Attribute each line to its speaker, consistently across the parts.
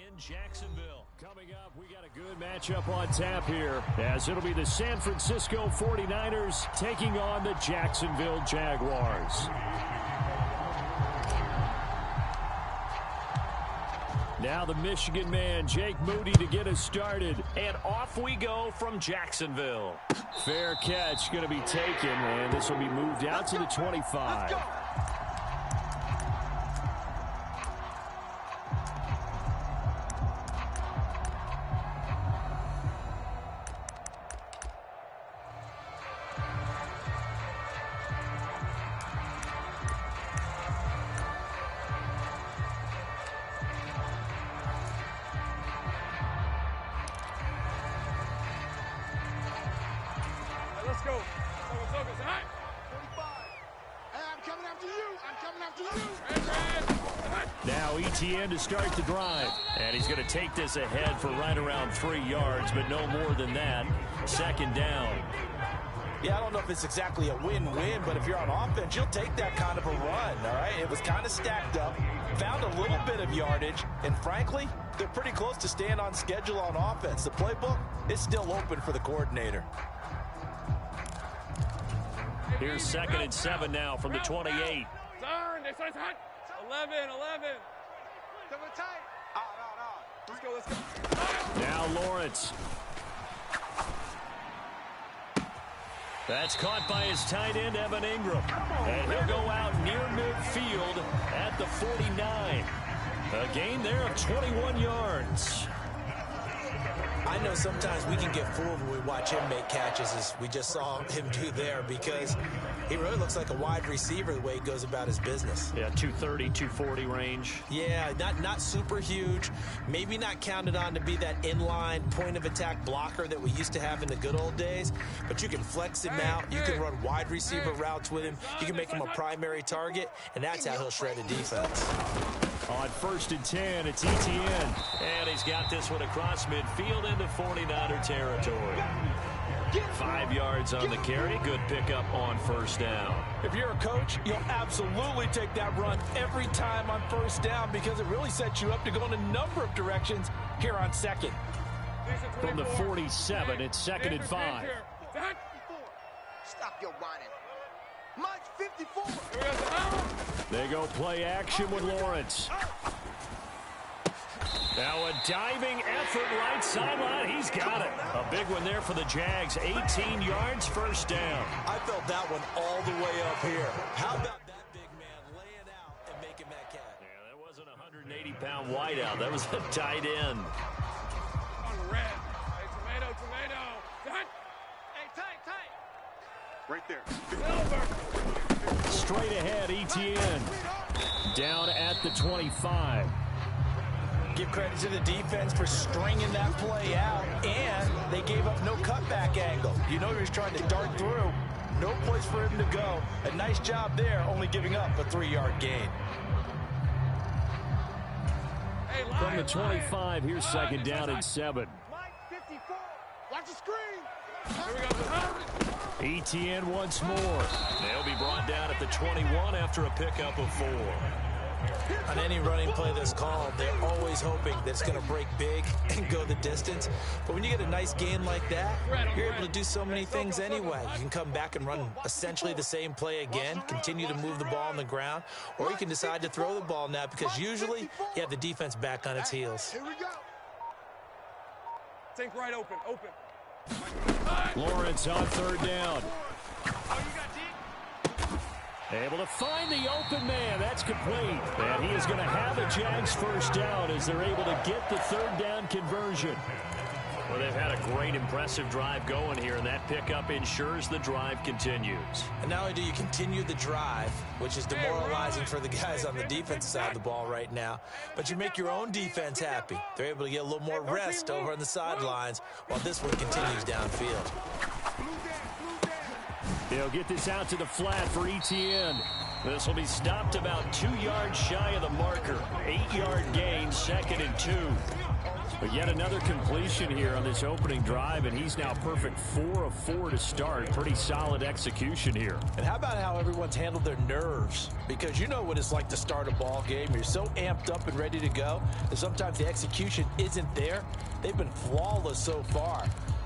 Speaker 1: in Jacksonville. Coming up, we got a good matchup on tap here, as it'll be the San Francisco 49ers taking on the Jacksonville Jaguars. Now the Michigan man, Jake Moody, to get us started. And off we go from Jacksonville. Fair catch going to be taken, and this will be moved out to the 25.
Speaker 2: Let's go. Focus. All right. 45. Hey, I'm coming after you.
Speaker 1: Now Etienne to start the drive. And he's going to take this ahead for right around 3 yards, but no more than that. Second down.
Speaker 3: Yeah, I don't know if it's exactly a win-win, but if you're on offense, you'll take that kind of a run, all right? It was kind of stacked up, found a little bit of yardage, and frankly, they're pretty close to staying on schedule on offense. The playbook is still open for the coordinator.
Speaker 1: Here's 2nd and 7 now from the 28.
Speaker 2: Turn. 11. Come on, tight. No. Let's go.
Speaker 1: Now Lawrence. That's caught by his tight end, Evan Ingram. And he'll go out near midfield at the 49. A gain there of 21 yards.
Speaker 3: I know sometimes we can get fooled when we watch him make catches, as we just saw him do there, because he really looks like a wide receiver the way he goes about his business.
Speaker 1: Yeah, 230, 240 range.
Speaker 3: Yeah, not super huge. Maybe not counted on to be that inline point-of-attack blocker that we used to have in the good old days, but you can flex him out. You can run wide receiver routes with him. You can make him a primary target, and that's how he'll shred a defense.
Speaker 1: On 1st and 10, it's Etienne. And he's got this one across midfield into 49er territory. 5 yards on the carry. Good pickup on 1st down.
Speaker 3: If you're a coach, you'll absolutely take that run every time on 1st down, because it really sets you up to go in a number of directions here on 2nd.
Speaker 1: From the 47, it's 2nd and 5.
Speaker 2: Stop your whining. March 54.
Speaker 1: They go play action with Lawrence. Now a diving effort right sideline. He's got it. A big one there for the Jags. 18 yards, 1st down.
Speaker 3: I felt that one all the way up here. How about that big man laying out and making that catch?
Speaker 1: Yeah, that wasn't a 180-pound wideout. That was a tight end.
Speaker 2: On the red. Hey, tomato. Hey, tight. Right there. Silver.
Speaker 1: Straight ahead, Etienne. Down at the 25.
Speaker 3: Give credit to the defense for stringing that play out, and they gave up no cutback angle. You know he was trying to dart through. No place for him to go. A nice job there, only giving up a 3-yard gain.
Speaker 1: From the 25, here's 2nd down and 7.
Speaker 2: Mike 54. Watch the screen. Here we go.
Speaker 1: Etienne once more. They'll be brought down at the 21 after a pickup of 4.
Speaker 3: On any running play that's called, they're always hoping that it's going to break big and go the distance. But when you get a nice gain like that, you're able to do so many things anyway. You can come back and run essentially the same play again, continue to move the ball on the ground, or you can decide to throw the ball now, because usually you have the defense back on its heels.
Speaker 2: Here we go. Think right open.
Speaker 1: Lawrence on 3rd down. Able to find the open man. That's complete. And he is going to have a Jags 1st down as they're able to get the 3rd down conversion. Well, they've had a great, impressive drive going here, and that pickup ensures the drive continues.
Speaker 3: And not only do you continue the drive, which is demoralizing for the guys on the defensive side of the ball right now, but you make your own defense happy. They're able to get a little more rest over on the sidelines while this one continues downfield.
Speaker 1: They'll get this out to the flat for Etienne. This will be stopped about 2 yards shy of the marker. 8-yard gain, 2nd and 2. But yet another completion here on this opening drive, and he's now perfect 4 of 4 to start. Pretty solid execution here.
Speaker 3: And how about how everyone's handled their nerves? Because you know what it's like to start a ball game. You're so amped up and ready to go, and sometimes the execution isn't there. They've been flawless so far.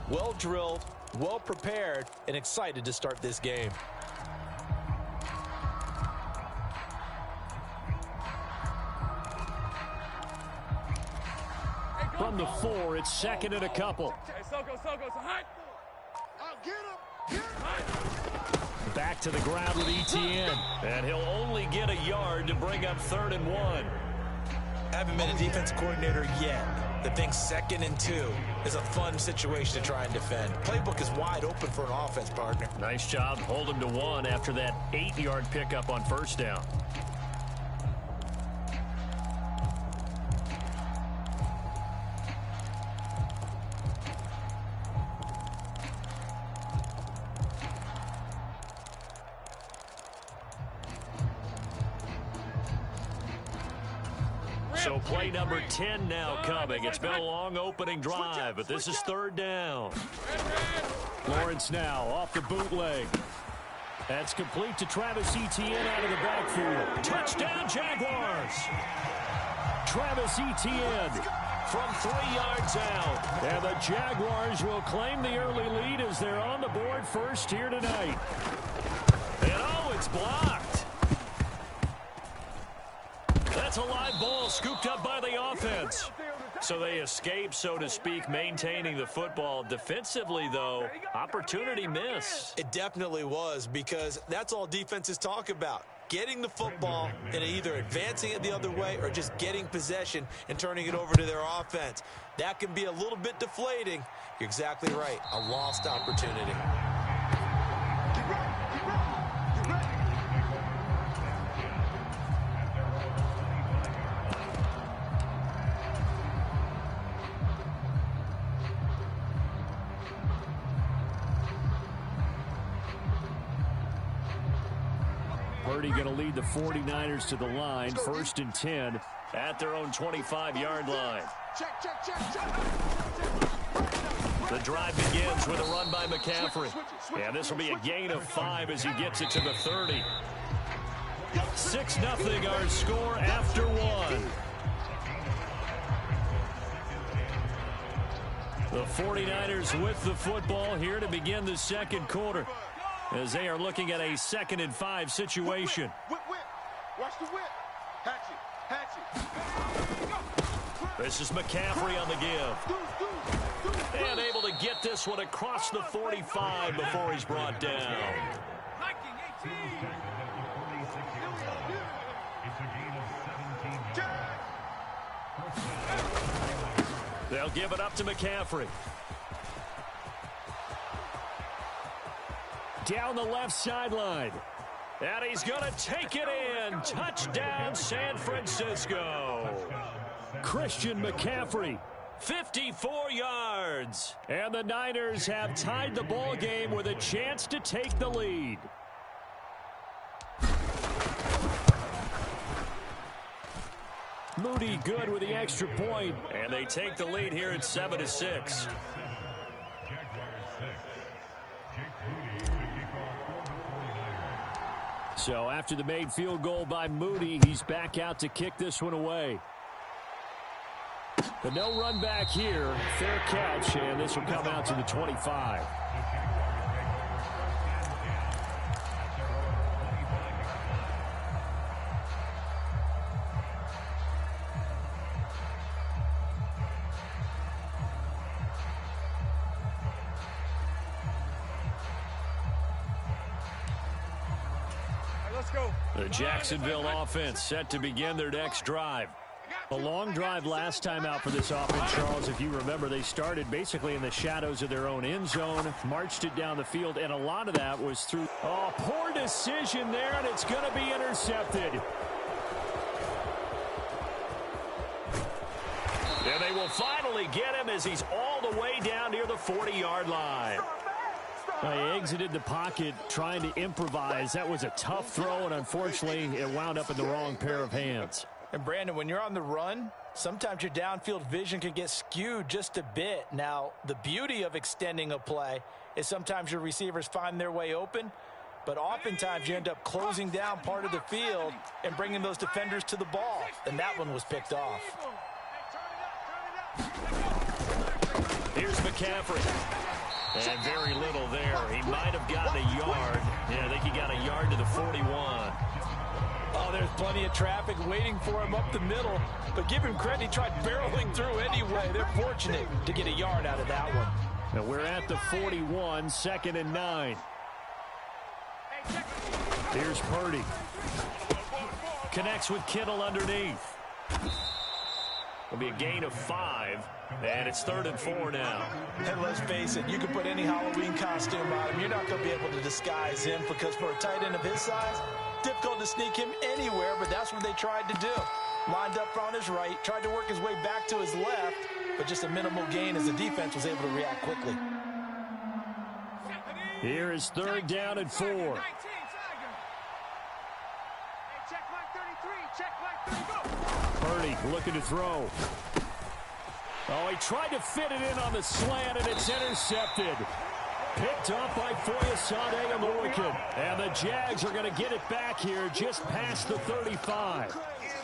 Speaker 3: Well drilled, well prepared, and excited to start this game.
Speaker 1: From the 4, it's 2nd and a couple. Back to the ground with Etienne. And he'll only get a yard to bring up 3rd and 1.
Speaker 3: Haven't been a defense coordinator yet that thinks 2nd and 2 is a fun situation to try and defend. Playbook is wide open for an offense, partner.
Speaker 1: Nice job. Hold him to 1 after that 8-yard pickup on 1st down. So play number 10 now coming. It's been a long opening drive, but this is 3rd down. Lawrence now off the bootleg. That's complete to Travis Etienne out of the backfield. Touchdown, Jaguars! Travis Etienne from 3 yards out. And the Jaguars will claim the early lead as they're on the board first here tonight. And oh, it's blocked. That's a live ball scooped up by the offense. So they escape, so to speak, maintaining the football. Defensively, though, opportunity miss.
Speaker 3: It definitely was, because that's all defenses talk about. Getting the football and either advancing it the other way or just getting possession and turning it over to their offense. That can be a little bit deflating. You're exactly right. A lost opportunity.
Speaker 1: Purdy going to lead the 49ers to the line. 1st and 10 at their own 25-yard line. The drive begins with a run by McCaffrey. And this will be a gain of 5 as he gets it to the 30. 6-0 our score after 1. The 49ers with the football here to begin the 2nd quarter, as they are looking at a 2nd and 5 situation.
Speaker 2: Watch the whip. Hatch it.
Speaker 1: This is McCaffrey on the give. And able to get this one across the 45 before he's brought down. They'll give it up to McCaffrey. Down the left sideline. And he's going to take it in. Touchdown, San Francisco. Christian McCaffrey, 54 yards. And the Niners have tied the ball game with a chance to take the lead. Moody good with the extra point. And they take the lead here at 7-6. So after the made field goal by Moody, he's back out to kick this one away. But no run back here. Fair catch, and this will come out to the 25. The Jacksonville offense set to begin their next drive. A long drive last time out for this offense, Charles. If you remember, they started basically in the shadows of their own end zone, marched it down the field, and a lot of that was through... Oh, poor decision there, and it's going to be intercepted. And they will finally get him as he's all the way down near the 40-yard line. He exited the pocket trying to improvise. That was a tough throw, and unfortunately, it wound up in the wrong pair of hands.
Speaker 3: And, Brandon, when you're on the run, sometimes your downfield vision can get skewed just a bit. Now, the beauty of extending a play is sometimes your receivers find their way open, but oftentimes you end up closing down part of the field and bringing those defenders to the ball. And that one was picked off.
Speaker 1: Here's McCaffrey. And very little there. He might have gotten a yard. Yeah, I think he got a yard to the 41.
Speaker 3: Oh, there's plenty of traffic waiting for him up the middle. But give him credit, he tried barreling through anyway. They're fortunate to get a yard out of that one.
Speaker 1: Now we're at the 41, 2nd and 9. Here's Purdy. Connects with Kittle underneath. It'll be a gain of 5, and it's 3rd and 4 now.
Speaker 3: And let's face it, you can put any Halloween costume on him. You're not going to be able to disguise him because for a tight end of his size, difficult to sneak him anywhere, but that's what they tried to do. Lined up on his right, tried to work his way back to his left, but just a minimal gain as the defense was able to react quickly.
Speaker 1: Here is 3rd down and 4. Purdy looking to throw. Oh, he tried to fit it in on the slant, and it's intercepted. Picked up by Foyesade Oluokun. And the Jags are going to get it back here just past the 35.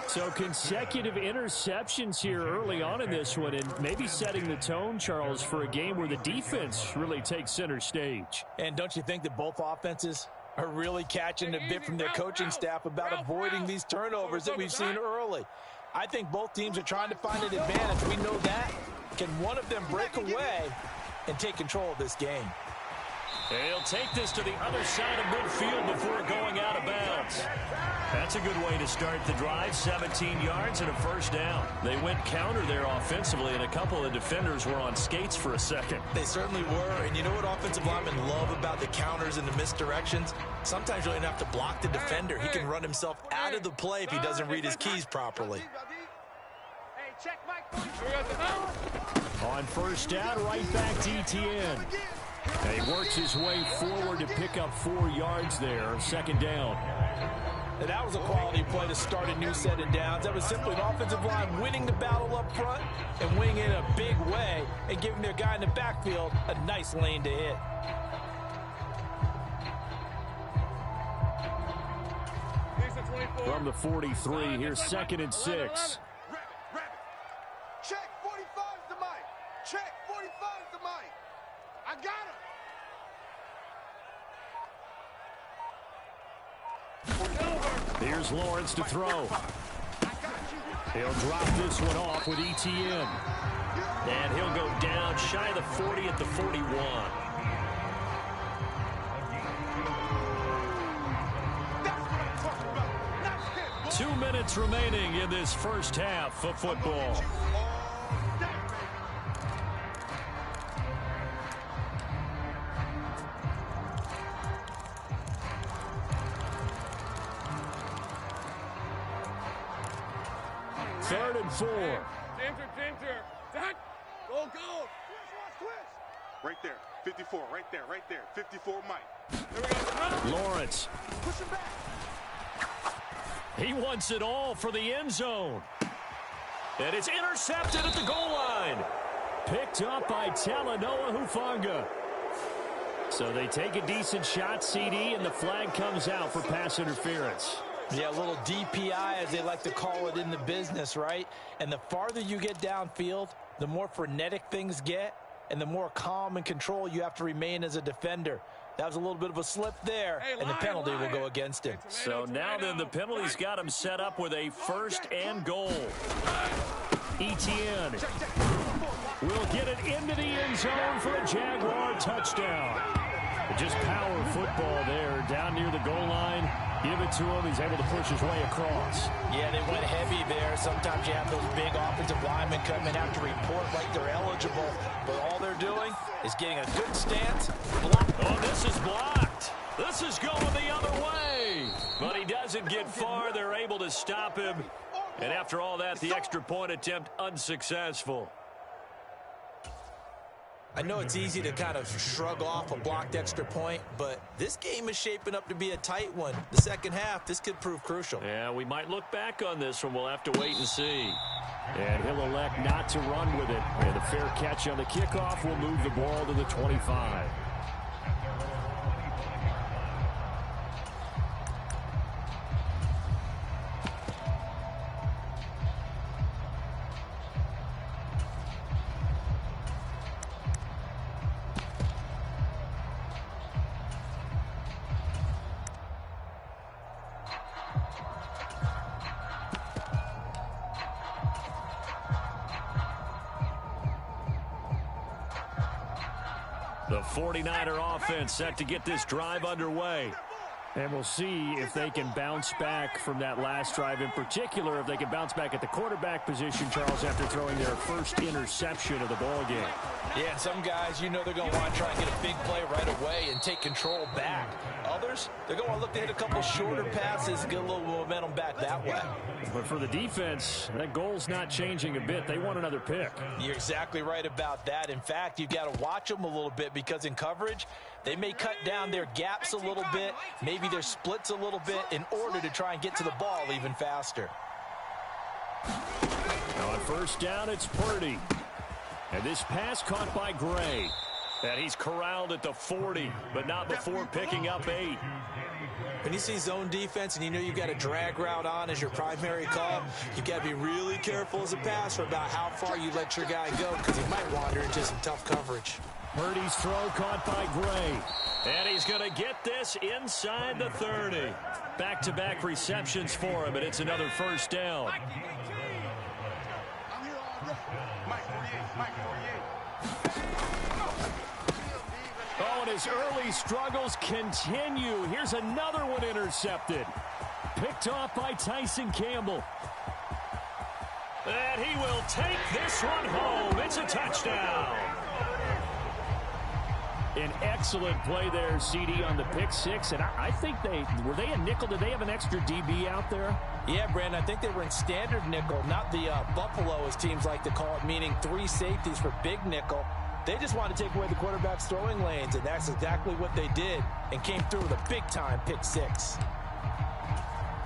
Speaker 1: So consecutive interceptions here early on in this one, and maybe setting the tone, Charles, for a game where the defense really takes center stage.
Speaker 3: And don't you think that both offenses are really catching a bit from their coaching staff about avoiding these turnovers that we've seen early? I think both teams are trying to find an advantage. We know that. Can one of them break away and take control of this game?
Speaker 1: He'll take this to the other side of midfield before going out of bounds. That's a good way to start the drive. 17 yards and a 1st down. They went counter there offensively, and a couple of defenders were on skates for a second.
Speaker 3: They certainly were, and you know what offensive linemen love about the counters and the misdirections? Sometimes you don't have to block the defender. He can run himself out of the play if he doesn't read his keys properly.
Speaker 1: On 1st down, right back to Etienne. And he works his way forward to pick up 4 yards there. 2nd down.
Speaker 3: And that was a quality play to start a new set of downs. That was simply an offensive line winning the battle up front and winning it in a big way and giving their guy in the backfield a nice lane to hit.
Speaker 1: From the 43, here's 2nd and 6.
Speaker 2: Check 45's the mic. Check 45's the mic. I got him.
Speaker 1: Here's Lawrence to throw. He'll drop this one off with Etienne. And he'll go down shy of the 40 at the 41.
Speaker 2: That's what I'm talking about. Not him.
Speaker 1: 2 minutes remaining in this first half of football. Third and 4.
Speaker 2: Center. Go. Twist. Right there. 54. Right there. 54 Mike.
Speaker 1: Lawrence.
Speaker 2: Push him back.
Speaker 1: He wants it all for the end zone. And it's intercepted at the goal line. Picked up by Talanoa Hufanga. So they take a decent shot, CD, and the flag comes out for pass interference.
Speaker 3: Yeah, a little DPI, as they like to call it in the business, right? And the farther you get downfield, the more frenetic things get, and the more calm and control you have to remain as a defender. That was a little bit of a slip there, and the penalty will go against him.
Speaker 1: So now then the penalty's got him set up with a 1st and goal. Etienne will get it into the end zone for a Jaguar touchdown. Just power football there down near the goal line. Give it to him. He's able to push his way across.
Speaker 3: Yeah, they went heavy there. Sometimes you have those big offensive linemen come and have to report like they're eligible. But all they're doing is getting a good stance.
Speaker 1: Oh, this is blocked. This is going the other way. But he doesn't get far. They're able to stop him. And after all that, the extra point attempt unsuccessful.
Speaker 3: I know it's easy to kind of shrug off a blocked extra point, but this game is shaping up to be a tight one. The second half, this could prove crucial.
Speaker 1: Yeah, we might look back on this one. We'll have to wait and see. And he'll elect not to run with it. And a fair catch on the kickoff will move the ball to the 25. The 49er offense set to get this drive underway. And we'll see if they can bounce back from that last drive in particular, if they can bounce back at the quarterback position, Charles, after throwing their first interception of the ball game.
Speaker 3: Yeah, some guys, you know they're going to want to try and get a big play right away and take control back. Others, they're going to want to look to hit a couple shorter passes and get a little momentum back that way.
Speaker 1: But for the defense, that goal's not changing a bit. They want another pick.
Speaker 3: You're exactly right about that. In fact, you've got to watch them a little bit because in coverage, they may cut down their gaps a little bit, maybe their splits a little bit in order to try and get to the ball even faster.
Speaker 1: Now on first down, it's Purdy. And this pass caught by Gray. And he's corralled at the 40, but not before picking up 8.
Speaker 3: When you see zone defense and you know you've got a drag route on as your primary call, you've got to be really careful as a passer about how far you let your guy go because he might wander into some tough coverage.
Speaker 1: Purdy's throw caught by Gray. And he's going to get this inside the 30. Back-to-back receptions for him, and it's another first down.
Speaker 2: I'm here all day. Mike 48, Mike 48.
Speaker 1: Oh, and his early struggles continue. Here's another one intercepted. Picked off by Tyson Campbell. And he will take this one home. It's a touchdown. An excellent play there, CD, on the pick six. And I think were they a nickel? Did they have an extra DB out there?
Speaker 3: Yeah, Brandon, I think they were in standard nickel, not the Buffalo, as teams like to call it, meaning 3 safeties for big nickel. They just wanted to take away the quarterback's throwing lanes, and that's exactly what they did and came through with a big-time pick six.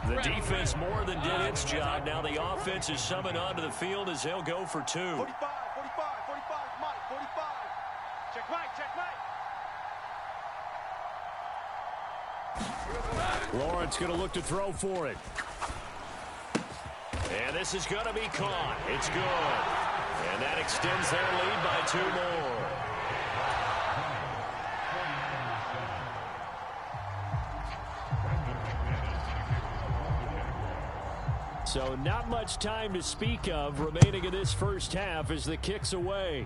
Speaker 1: The defense more than did its job. Now the offense is summoned onto the field as they'll go for 2.
Speaker 2: 45, 45, 45, Mike, 45. Check Mike, check Mike.
Speaker 1: Lawrence going to look to throw for it. And this is going to be caught. It's good. And that extends their lead by 2 more. So not much time to speak of remaining in this first half as the kick's away.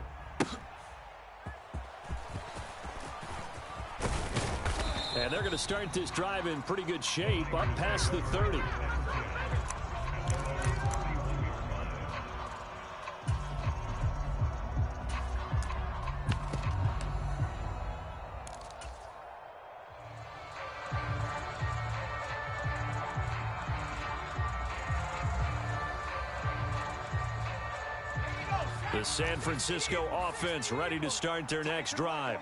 Speaker 1: And they're going to start this drive in pretty good shape, up past the 30. The San Francisco offense ready to start their next drive.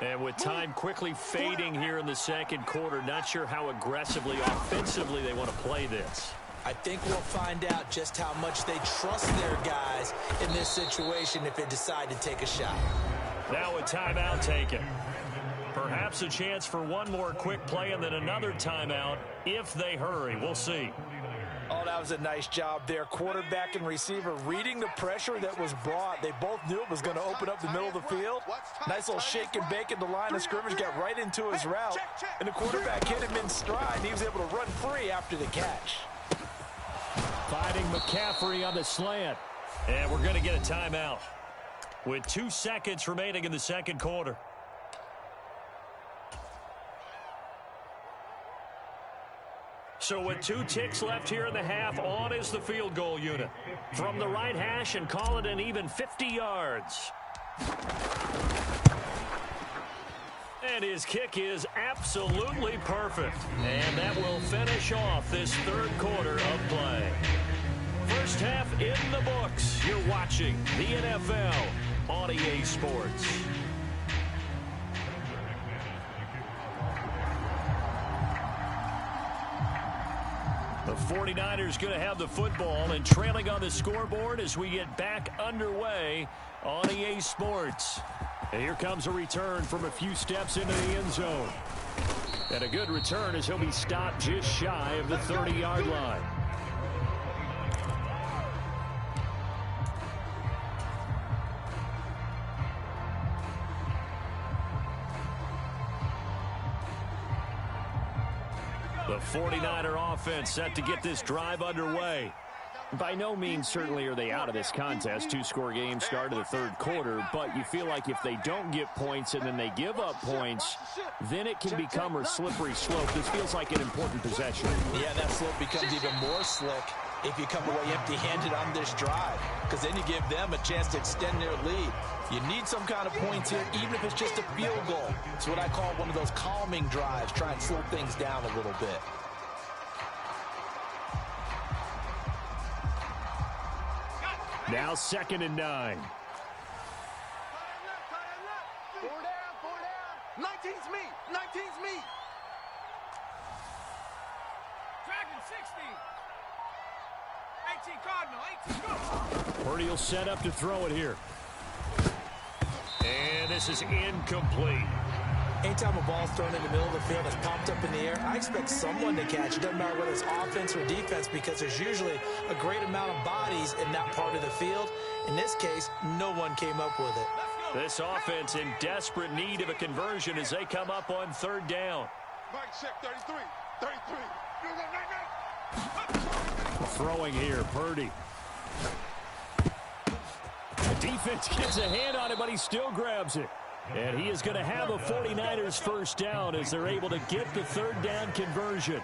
Speaker 1: And with time quickly fading here in the second quarter, not sure how aggressively, offensively they want to play this.
Speaker 3: I think we'll find out just how much they trust their guys in this situation if they decide to take a shot.
Speaker 1: Now a timeout taken. Perhaps a chance for one more quick play and then another timeout if they hurry. We'll see.
Speaker 3: Oh, that was a nice job there. Quarterback and receiver reading the pressure that was brought. They both knew it was going to open up the middle of the field. Nice little shake and bake at the line of scrimmage, got right into his route. And the quarterback hit him in stride, and he was able to run free after the catch.
Speaker 1: Finding McCaffrey on the slant. And we're going to get a timeout with 2 seconds remaining in the second quarter. So with 2 ticks left here in the half, on is the field goal unit. From the right hash and call it an even 50 yards. And his kick is absolutely perfect. And that will finish off this third quarter of play. First half in the books. You're watching the NFL on EA Sports. The 49ers going to have the football and trailing on the scoreboard as we get back underway on EA Sports. And here comes a return from a few steps into the end zone. And a good return as he'll be stopped just shy of the 30-yard line. The 49er offense set to get this drive underway. By no means certainly are they out of this contest. Two-score game start of the third quarter, but you feel like if they don't get points and then they give up points, then it can become a slippery slope. This feels like an important possession. Yeah, that slope becomes even more slick if you come away empty-handed on this drive, because then you give them a chance to extend their lead. You need some kind of points here, even if it's just a field goal. It's what I call one of those calming drives, try and slow things down a little bit. Now 2nd and 9.
Speaker 2: 4 down. 19's me. 19's me.
Speaker 4: Dragon 60. 18 Cardinal. 18 go.
Speaker 1: Purdy will set up to throw it here. And this is incomplete.
Speaker 3: Anytime a ball's thrown in the middle of the field that's popped up in the air, I expect someone to catch it. Doesn't matter whether it's offense or defense, because there's usually a great amount of bodies in that part of the field. In this case, no one came up with it.
Speaker 1: This offense in desperate need of a conversion as they come up on 3rd down.
Speaker 2: Mike, check 33. 33.
Speaker 1: Throwing here, Purdy. The defense gets a hand on it, but he still grabs it. And he is going to have a 49ers first down as they're able to get the 3rd down conversion.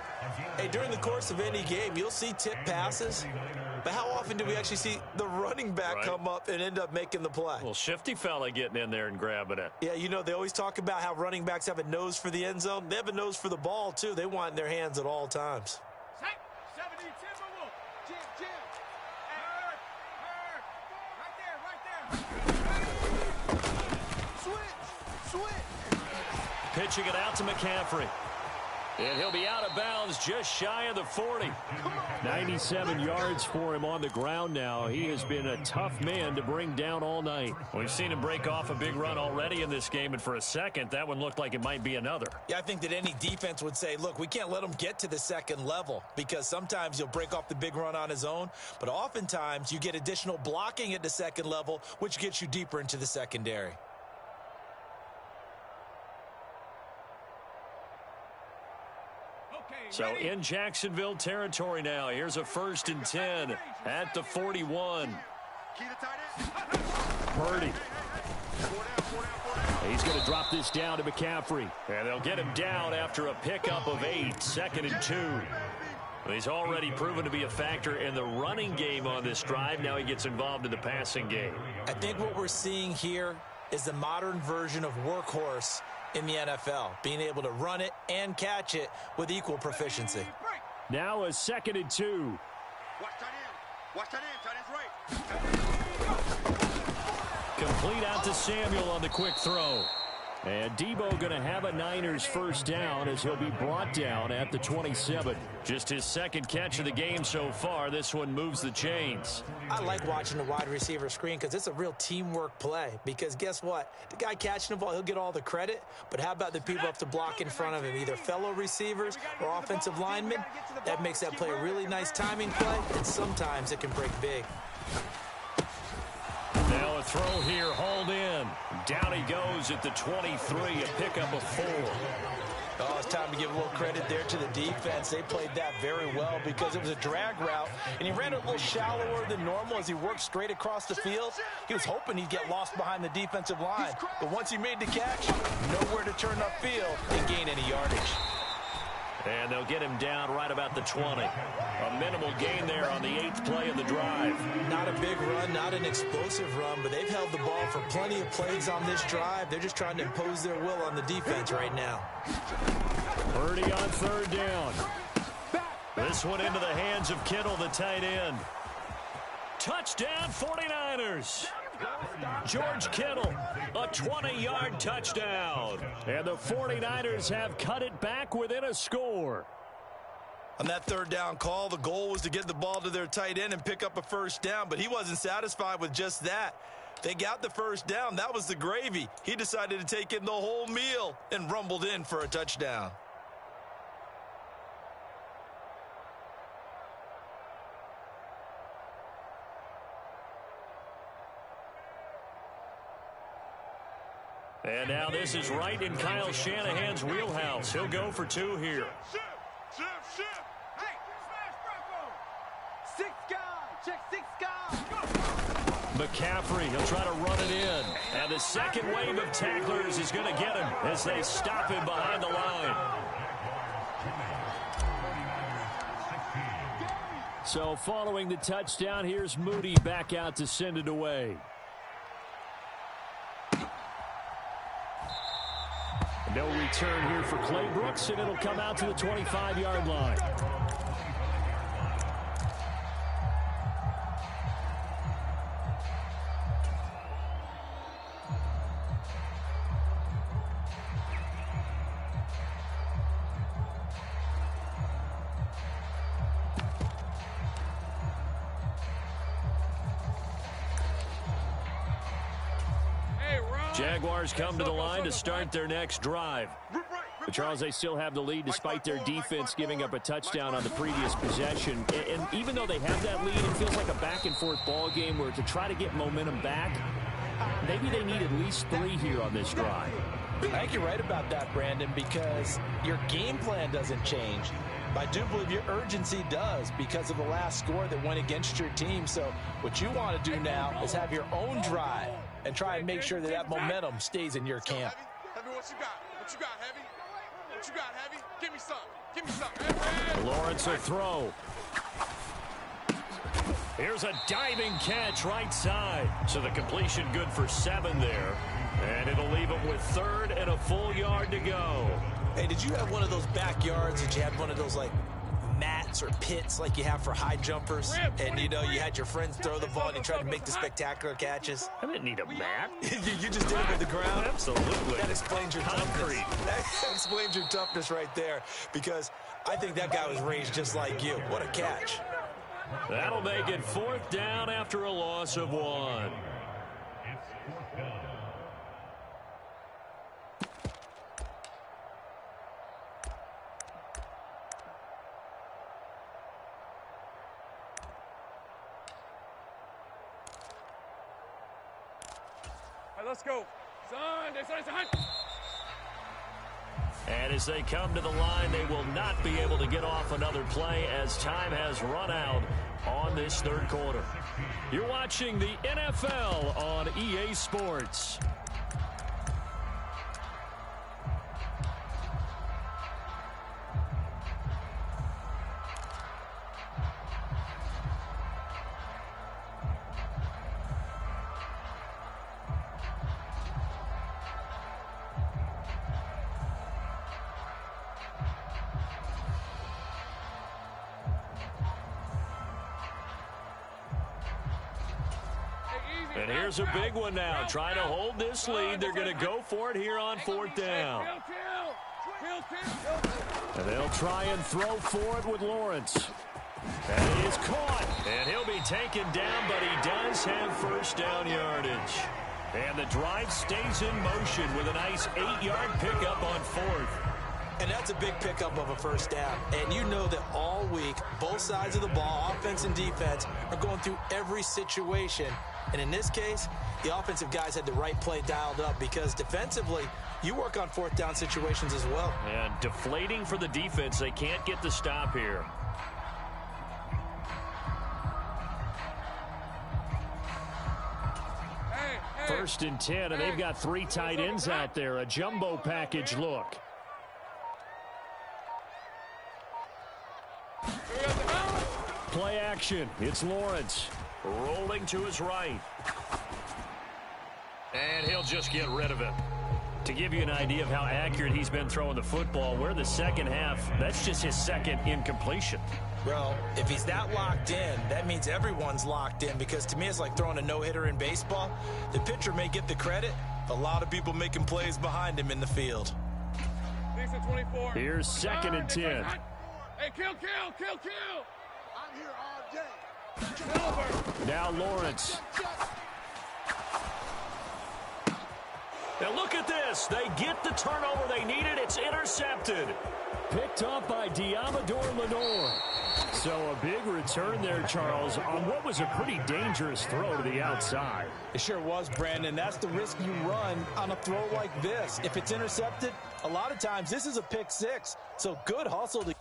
Speaker 3: Hey, during the course of any game, you'll see tip passes. But how often do we actually see the running back come up and end up making the play?
Speaker 1: Well, shifty fella getting in there and grabbing it.
Speaker 3: Yeah, you know, they always talk about how running backs have a nose for the end zone. They have a nose for the ball, too. They want it in their hands at all times.
Speaker 4: 70 Timberwolf. Jim. Right there.
Speaker 2: Switch.
Speaker 1: Pitching it out to McCaffrey. And he'll be out of bounds just shy of the 40. 97 yards for him on the ground now. He has been a tough man to bring down all night. We've seen him break off a big run already in this game, and for a second, that one looked like it might be another.
Speaker 3: Yeah, I think that any defense would say, look, we can't let him get to the 2nd level, because sometimes he'll break off the big run on his own, but oftentimes you get additional blocking at the 2nd level, which gets you deeper into the secondary.
Speaker 1: So in Jacksonville territory now. Here's a 1st and 10 at the 41. Purdy. He's going to drop this down to McCaffrey. And they'll get him down after a pickup of 8. 2nd and 2. He's already proven to be a factor in the running game on this drive. Now he gets involved in the passing game.
Speaker 3: I think what we're seeing here is the modern version of workhorse in the NFL, being able to run it and catch it with equal proficiency.
Speaker 1: Now a 2nd and 2.
Speaker 2: Watch that in. Tight end's right.
Speaker 1: Complete out to Samuel on the quick throw. And Debo going to have a Niners first down as he'll be brought down at the 27. Just his 2nd catch of the game so far. This one moves the chains.
Speaker 3: I like watching the wide receiver screen because it's a real teamwork play. Because guess what? The guy catching the ball, he'll get all the credit. But how about the people up to block in front of him? Either fellow receivers or offensive linemen. That makes that play a really nice timing play. And sometimes it can break big.
Speaker 1: Now a throw here, hauled in. Down he goes at the 23, a pickup of 4.
Speaker 3: Oh, it's time to give a little credit there to the defense. They played that very well because it was a drag route, and he ran it a little shallower than normal as he worked straight across the field. He was hoping he'd get lost behind the defensive line, but once he made the catch, nowhere to turn upfield and gain any yardage.
Speaker 1: And they'll get him down right about the 20. A minimal gain there on the 8th play of the drive.
Speaker 3: Not a big run, not an explosive run, but they've held the ball for plenty of plays on this drive. They're just trying to impose their will on the defense right now.
Speaker 1: Purdy on 3rd down. This one into the hands of Kittle, the tight end. touchdown 49ers. George Kittle, a 20-yard touchdown. And the 49ers have cut it back within a score.
Speaker 3: On that third down call, the goal was to get the ball to their tight end and pick up a first down, but he wasn't satisfied with just that. They got the first down. That was the gravy. He decided to take in the whole meal and rumbled in for a touchdown.
Speaker 1: And now this is right in Kyle Shanahan's wheelhouse. He'll go for 2 here.
Speaker 2: Shift.
Speaker 4: Hey, smash, Bronco.
Speaker 5: 6 guys. Check 6 guys.
Speaker 1: McCaffrey, he'll try to run it in. And the second wave of tacklers is going to get him as they stop him behind the line. So following the touchdown, here's Moody back out to send it away. No return here for Clay Brooks, and it'll come out to the 25-yard line. Jaguars come to the line to start their next drive. But Charles, they still have the lead despite their defense giving up a touchdown on the previous possession. And even though they have that lead, it feels like a back-and-forth ball game where to try to get momentum back, maybe they need at least 3 here on this drive.
Speaker 3: I think you're right about that, Brandon, because your game plan doesn't change. But I do believe your urgency does because of the last score that went against your team. So what you want to do now is have your own drive and try and make sure that that momentum stays in your camp.
Speaker 2: Heavy, what you got? What you got, Heavy? What you got, Heavy? Give me some. Give me some. Heavy.
Speaker 1: Lawrence will throw. Here's a diving catch right side. So the completion good for 7 there. And it'll leave him with 3rd and a full yard to go.
Speaker 3: Hey, did you have one of those backyards that you had one of those, like, mats or pits like you have for high jumpers? And, you know, you had your friends throw the ball and you tried to make the spectacular catches?
Speaker 1: I didn't need a mat.
Speaker 3: You just did it with the ground?
Speaker 1: Absolutely.
Speaker 3: That explains your toughness. That explains your toughness right there, because I think that guy was raised just like you. What a catch.
Speaker 1: That'll make it 4th down after a loss of 1.
Speaker 4: Let's go.
Speaker 1: And as they come to the line, they will not be able to get off another play as time has run out on this 3rd quarter. You're watching the NFL on EA Sports. And here's a big one now. Trying to hold this lead. They're going to go for it here on 4th down. And they'll try and throw for it with Lawrence. And he is caught. And he'll be taken down, but he does have 1st down yardage. And the drive stays in motion with a nice 8-yard pickup on 4th.
Speaker 3: And that's a big pickup of a 1st down. And you know that all week, both sides of the ball, offense and defense, are going through every situation. And in this case, the offensive guys had the right play dialed up, because defensively, you work on 4th down situations as well.
Speaker 1: And deflating for the defense. They can't get the stop here. First and 10, and they've got 3 tight ends out there. A jumbo package look. Play action. It's Lawrence. Rolling to his right. And he'll just get rid of it. To give you an idea of how accurate he's been throwing the football, we're in the second half. That's just his 2nd incompletion.
Speaker 3: Well, if he's that locked in, that means everyone's locked in, because to me it's like throwing a no-hitter in baseball. The pitcher may get the credit, a lot of people making plays behind him in the field.
Speaker 4: 24.
Speaker 1: Here's 2nd and 10.
Speaker 4: Hey, kill!
Speaker 2: I'm here all day.
Speaker 1: Now Lawrence. Now look at this. They get the turnover they needed. It's intercepted. Picked off by Diamador Lenore. So a big return there, Charles, on what was a pretty dangerous throw to the outside.
Speaker 3: It sure was, Brandon. That's the risk you run on a throw like this. If it's intercepted, a lot of times this is a pick six. So good hustle to...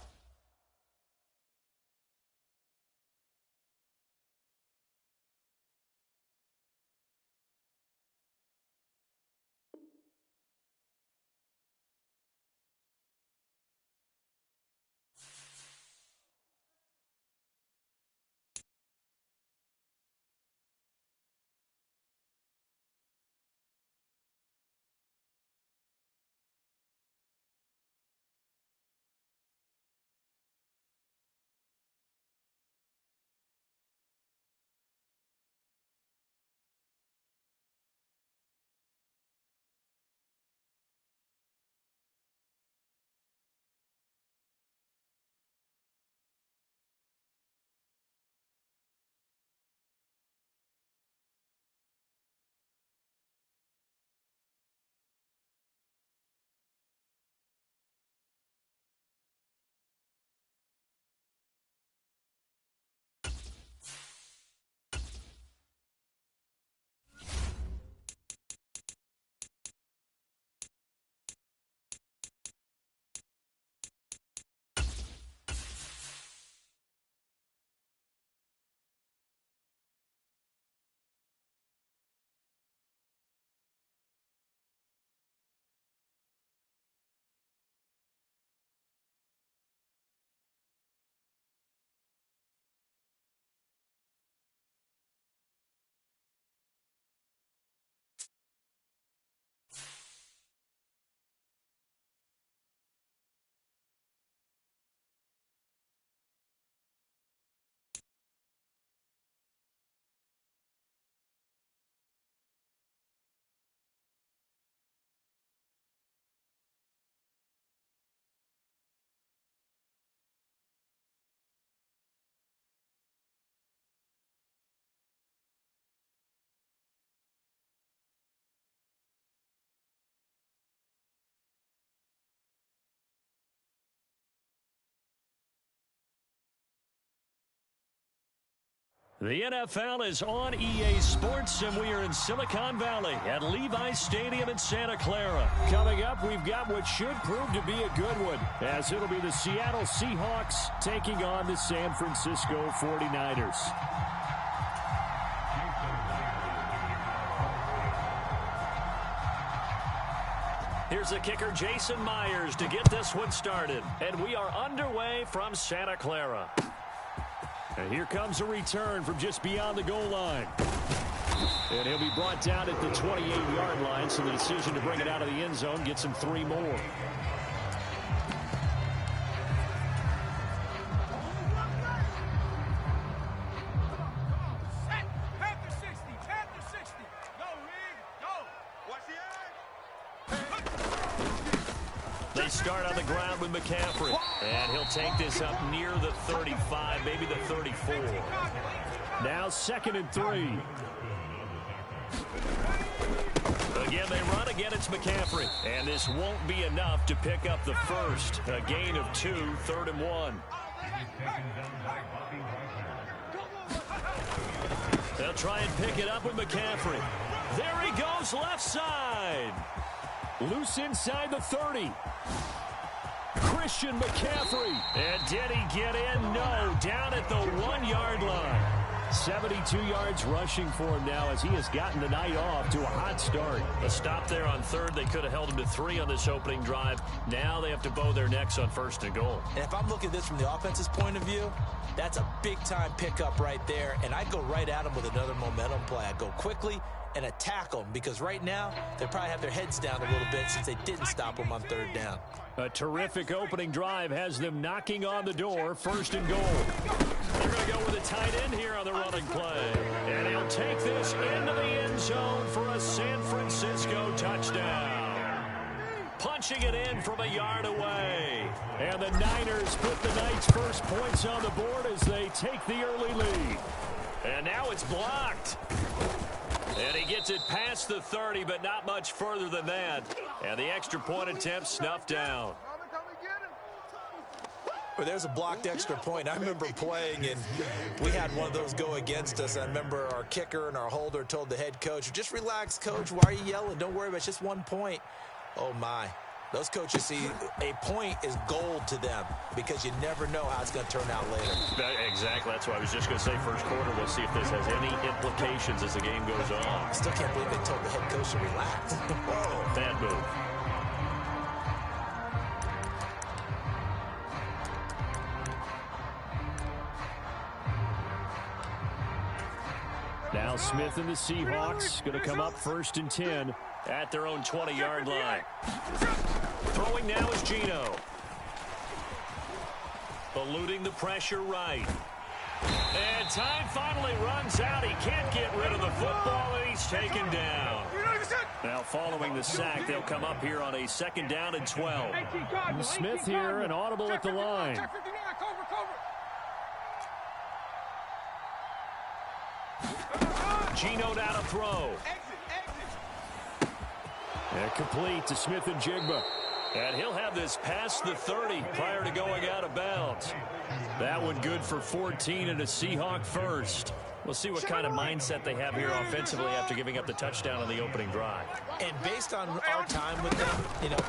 Speaker 1: The NFL is on EA Sports, and we are in Silicon Valley at Levi's Stadium in Santa Clara. Coming up, we've got what should prove to be a good one, as it'll be the Seattle Seahawks taking on the San Francisco 49ers. Here's the kicker, Jason Myers, to get this one started. And we are underway from Santa Clara. And here comes a return from just beyond the goal line. And he'll be brought down at the 28-yard line, so the decision to bring it out of the end zone gets him 3 more. They start on the ground with McCaffrey, and he'll take this up near the 35, maybe the 34. Now 2nd and 3. Again, they run again. It's McCaffrey, and this won't be enough to pick up the first. A gain of 2, 3rd and 1. They'll try and pick it up with McCaffrey. There he goes, left side. Loose inside the 30. Christian McCaffrey. And did he get in? No. Down at the 1-yard line. 72 yards rushing for him now as he has gotten the night off to a hot start.
Speaker 6: A stop there on third. They could have held him to 3 on this opening drive. Now they have to bow their necks on 1st and goal.
Speaker 3: And if I'm looking at this from the offense's point of view, that's a big-time pickup right there, and I go right at them with another momentum play. I go quickly and attack them because right now they probably have their heads down a little bit since they didn't stop them on 3rd down.
Speaker 1: A terrific opening drive has them knocking on the door. 1st and goal.
Speaker 6: They're going to go with a tight end here on the running play.
Speaker 1: And he'll take this into the end zone for a San Francisco touchdown. Punching it in from a yard away. And the Niners put the Knights' first points on the board as they take the early lead.
Speaker 6: And now it's blocked. And he gets it past the 30, but not much further than that. And the extra point attempt snuffed down.
Speaker 3: Well, there's a blocked extra point. I remember playing, and we had one of those go against us. I remember our kicker and our holder told the head coach, just relax, coach. Why are you yelling? Don't worry about it. It's just 1 point. Oh, my. Those coaches see a point is gold to them because you never know how it's going to turn out later.
Speaker 6: Exactly. That's what I was just going to say. 1st quarter, we'll see if this has any implications as the game goes on.
Speaker 3: I still can't believe they told the head coach to relax.
Speaker 6: Whoa, bad move.
Speaker 1: Now Smith and the Seahawks going to come up 1st and 10
Speaker 6: at their own 20-yard line. Throwing now is Geno. Eluding the pressure right. And time finally runs out. He can't get rid of the football, and he's taken down.
Speaker 1: Now following the sack, they'll come up here on a 2nd down and 12. Smith here, an audible at the line.
Speaker 6: Geno now to throw.
Speaker 1: And complete to Smith and Jigba.
Speaker 6: And he'll have this past the 30 prior to going out of bounds.
Speaker 1: That one good for 14 and a Seahawk first.
Speaker 6: We'll see what kind of mindset they have here offensively after giving up the touchdown on the opening drive.
Speaker 3: And based on our time with them,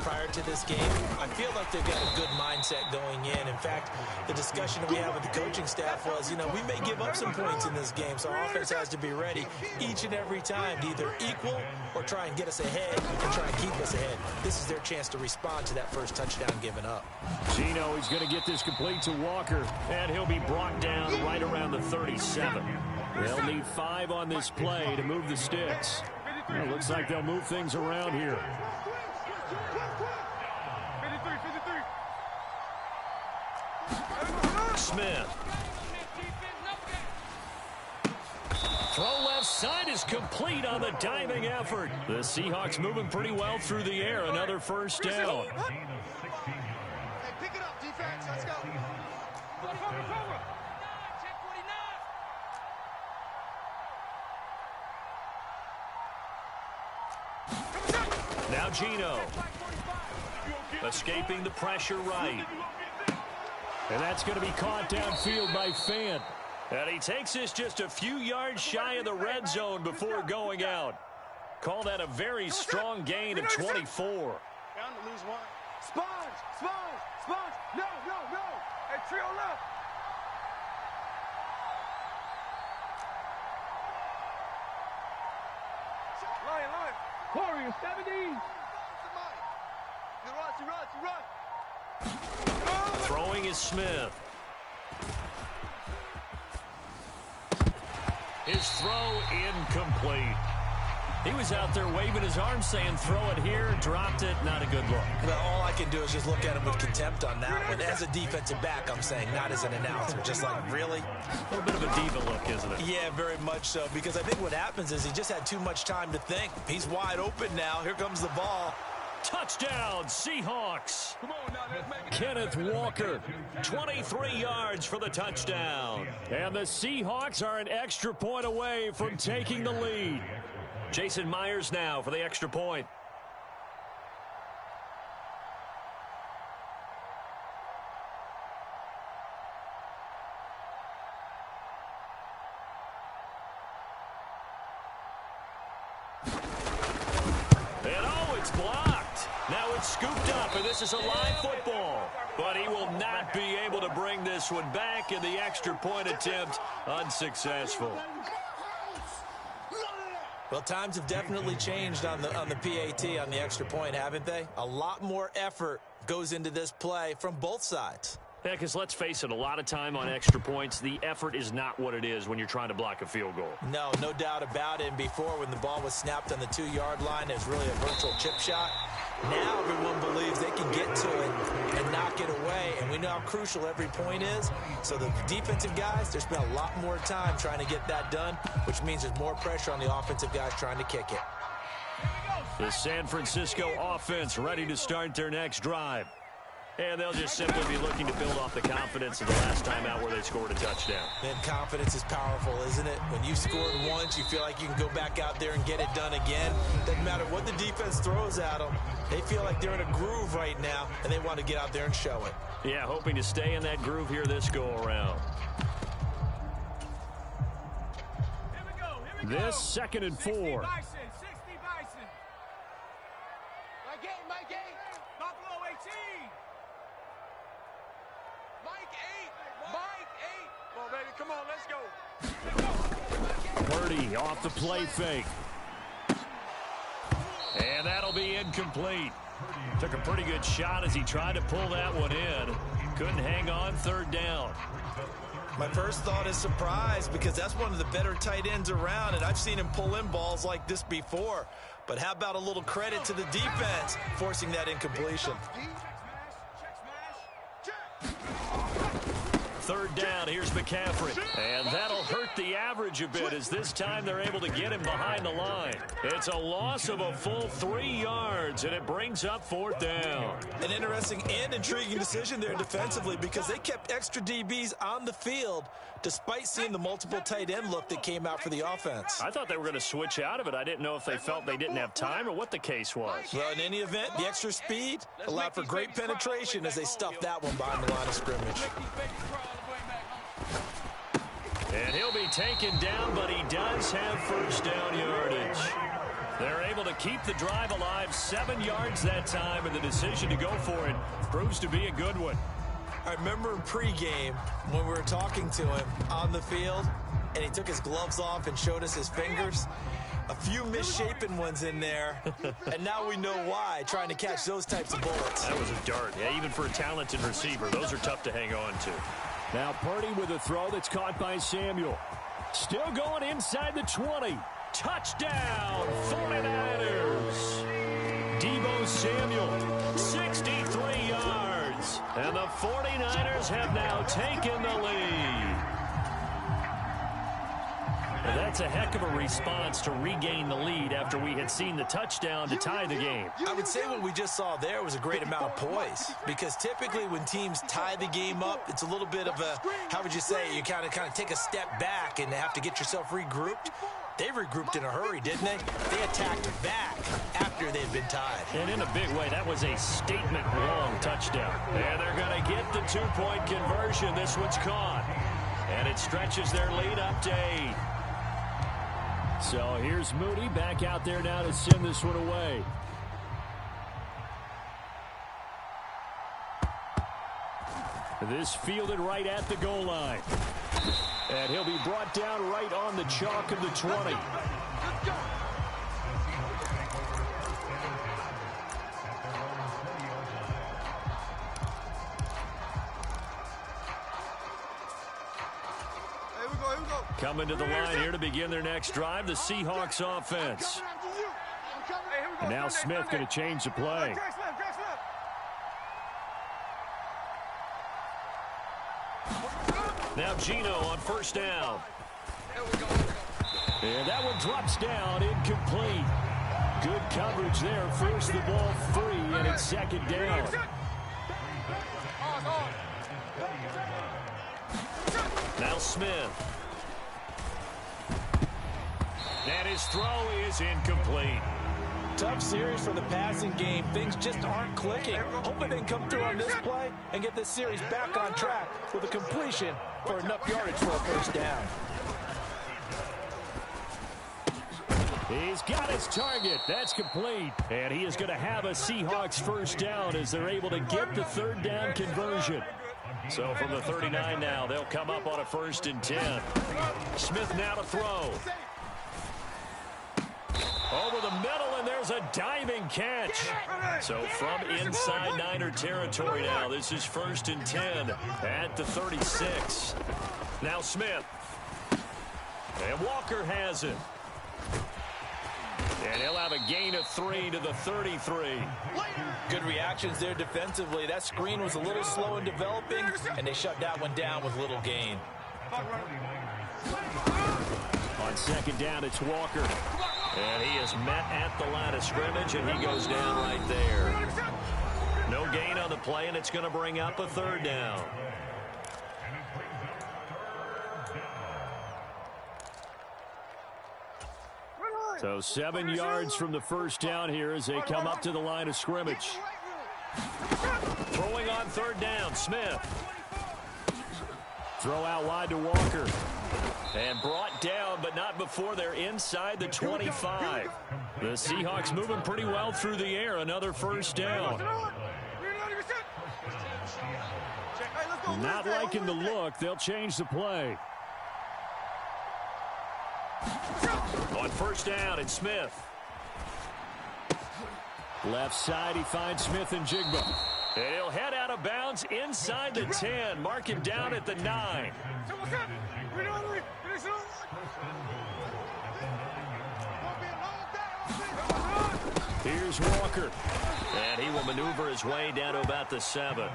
Speaker 3: prior to this game, I feel like they've got a good mindset going in. In fact, the discussion that we had with the coaching staff was, we may give up some points in this game, so our offense has to be ready each and every time to either equal or try and get us ahead and try and keep us ahead. This is their chance to respond to that first touchdown given up.
Speaker 1: Geno is going to get this complete to Walker, and he'll be brought down right around the 37. They'll need 5 on this play to move the sticks. It looks like they'll move things around here.
Speaker 2: 53.
Speaker 6: Smith. Throw left side is complete on the diving effort.
Speaker 1: The Seahawks moving pretty well through the air. Another 1st down.
Speaker 2: Hey, pick it up, defense. Let's go.
Speaker 6: Now Geno. Escaping the pressure right.
Speaker 1: And that's going to be caught downfield by Fant.
Speaker 6: And he takes this just a few yards shy of the red zone before going out. Call that a very strong gain of 24.
Speaker 2: Down to lose 1.
Speaker 5: Sponge! No!
Speaker 2: Hey, trio left. Lion.
Speaker 5: Corey, 70!
Speaker 2: You run.
Speaker 6: Throwing is Smith. His throw incomplete.
Speaker 1: He was out there waving his arms saying, throw it here, dropped it, not a good look.
Speaker 3: Well, all I can do is just look at him with contempt on that one. As a defensive back, I'm saying, not as an announcer. Just like, really?
Speaker 6: A little bit of a diva look, isn't it?
Speaker 3: Yeah, very much so, because I think what happens is he just had too much time to think. He's wide open now. Here comes the ball.
Speaker 1: Touchdown, Seahawks.
Speaker 2: Come on now, let's make it.
Speaker 1: Kenneth Walker.
Speaker 6: 23 yards for the touchdown.
Speaker 1: And the Seahawks are an extra point away from taking the lead.
Speaker 6: Jason Myers now for the extra point. And it's blocked. Now it's scooped up, and this is a live football. But he will not be able to bring this one back, and the extra point attempt unsuccessful.
Speaker 3: Well, times have definitely changed on the PAT, on the extra point, haven't they? A lot more effort goes into this play from both sides.
Speaker 6: Yeah, because let's face it, a lot of time on extra points, the effort is not what it is when you're trying to block a field goal.
Speaker 3: No doubt about it. And before, when the ball was snapped on the 2-yard line, it was really a virtual chip shot. Now everyone believes they can get to it and knock it away, and we know how crucial every point is. So the defensive guys, they spent a lot more time trying to get that done, which means there's more pressure on the offensive guys trying to kick it.
Speaker 6: The San Francisco offense ready to start their next drive. And they'll just simply be looking to build off the confidence of the last time out where they scored a touchdown.
Speaker 3: And confidence is powerful, isn't it? When you've scored once, you feel like you can go back out there and get it done again. Doesn't matter what the defense throws at them. They feel like they're in a groove right now, and they want to get out there and show it.
Speaker 6: Yeah, hoping to stay in that groove here this go-around. This 2nd and 4.
Speaker 5: 60 Bison.
Speaker 2: Mike 8.
Speaker 5: Buffalo 18.
Speaker 2: Mike 8. Come on, baby. Come on, let's go.
Speaker 1: Purdy off the play fake.
Speaker 6: And that'll be incomplete. Took a pretty good shot as he tried to pull that one in. Couldn't hang on, 3rd down.
Speaker 3: My first thought is surprise, because that's one of the better tight ends around, and I've seen him pull in balls like this before. But how about a little credit to the defense forcing that incompletion?
Speaker 6: 3rd down, here's McCaffrey. And that'll hurt the average a bit as this time they're able to get him behind the line. It's a loss of a full 3 yards, and it brings up 4th down.
Speaker 3: An interesting and intriguing decision there defensively, because they kept extra DBs on the field despite seeing the multiple tight end look that came out for the offense.
Speaker 6: I thought they were going to switch out of it. I didn't know if they felt they didn't have time or what the case was.
Speaker 3: Well, in any event, the extra speed allowed for great penetration as they stuffed that one behind the line of scrimmage.
Speaker 6: And he'll be taken down, but he does have 1st down yardage. They're able to keep the drive alive, 7 yards that time, and the decision to go for it proves to be a good one.
Speaker 3: I remember in pregame when we were talking to him on the field, and he took his gloves off and showed us his fingers. A few misshapen ones in there, and now we know why, trying to catch those types of bullets.
Speaker 6: That was a dart. Yeah, even for a talented receiver, those are tough to hang on to.
Speaker 1: Now Purdy with a throw that's caught by Samuel. Still going inside the 20. Touchdown, 49ers. Deebo Samuel, 63 yards. And the 49ers have now taken the lead. Well, that's a heck of a response to regain the lead after we had seen the touchdown to tie the game.
Speaker 3: I would say what we just saw there was a great amount of poise, because typically when teams tie the game up, it's a little bit of a, how would you say, you kind of take a step back and have to get yourself regrouped. They regrouped in a hurry, didn't they? They attacked back after they'd been tied.
Speaker 6: And in a big way, that was a statement-long touchdown. And they're going to get the 2-point conversion. This one's caught. And it stretches their lead up to 8.
Speaker 1: So here's Moody back out there now to send this one away. This fielded right at the goal line. And he'll be brought down right on the chalk of the 20. Coming to the line here to begin their next drive, the Seahawks offense. And now Smith going to change the play.
Speaker 6: Now Gino on 1st down.
Speaker 1: And that one drops down, incomplete. Good coverage there, forced the ball free, and it's 2nd down.
Speaker 6: Now Smith. And his throw is incomplete.
Speaker 3: Tough series for the passing game. Things just aren't clicking. Hoping they can come through on this play and get this series back on track with a completion for enough yardage for a 1st down.
Speaker 1: He's got his target. That's complete. And he is going to have a Seahawks first down as they're able to get the third down conversion. So from the 39 now, they'll come up on a 1st and 10. Smith now to throw. Over the middle, and there's a diving catch. So from inside Niner territory now, this is 1st and 10 at the 36. Now Smith. And Walker has it. And he'll have a gain of 3 to the 33.
Speaker 3: Good reactions there defensively. That screen was a little slow in developing, and they shut that one down with little gain.
Speaker 1: On 2nd down, it's Walker. And he is met at the line of scrimmage, and he goes down right there. No gain on the play, and it's going to bring up a 3rd down. So 7 yards from the first down here as they come up to the line of scrimmage. Throwing on 3rd down, Smith. Throw out wide to Walker. And brought down, but not before they're inside the 25. The Seahawks moving pretty well through the air. Another 1st down. Not liking the look. They'll change the play. On 1st down, it's Smith. Left side, he finds Smith and Jigba. And he'll head out of bounds inside the 10. Mark him down at the 9. Here's Walker. And he will maneuver his way down to about the 7.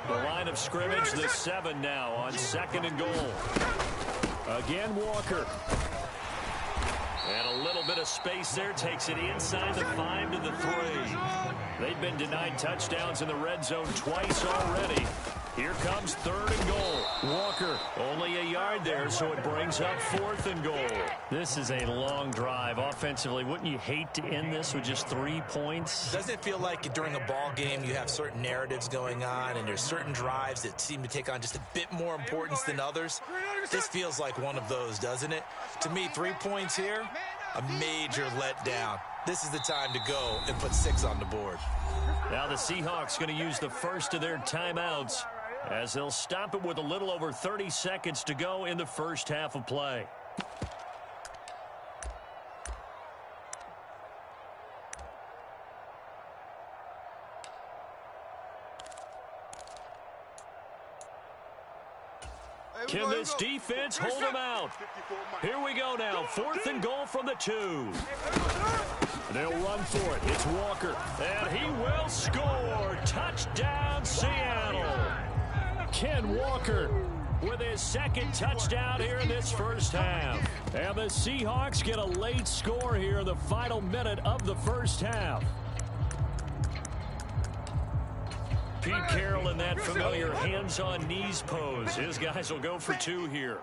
Speaker 1: The line of scrimmage, the 7 now on 2nd and goal. Again, Walker. And a little bit of space there takes it inside the 5 to the 3. They've been denied touchdowns in the red zone twice already. Here comes 3rd and goal. Walker only a yard there, so it brings up 4th and goal. This is a long drive offensively. Wouldn't you hate to end this with just 3 points?
Speaker 3: Doesn't it feel like during a ball game you have certain narratives going on and there's certain drives that seem to take on just a bit more importance than others? This feels like one of those, doesn't it? To me, 3 points here, a major letdown. This is the time to go and put 6 on the board.
Speaker 1: Now the Seahawks going to use the first of their timeouts as they'll stop it with a little over 30 seconds to go in the first half of play. Can this defense hold them out? Here we go now. 4th and goal from the 2. They'll run for it. It's Walker. And he will score. Touchdown, Seattle. Ken Walker with his 2nd touchdown here in this first half. And the Seahawks get a late score here in the final minute of the first half. Pete Carroll in that familiar hands-on knees pose. His guys will go for 2 here.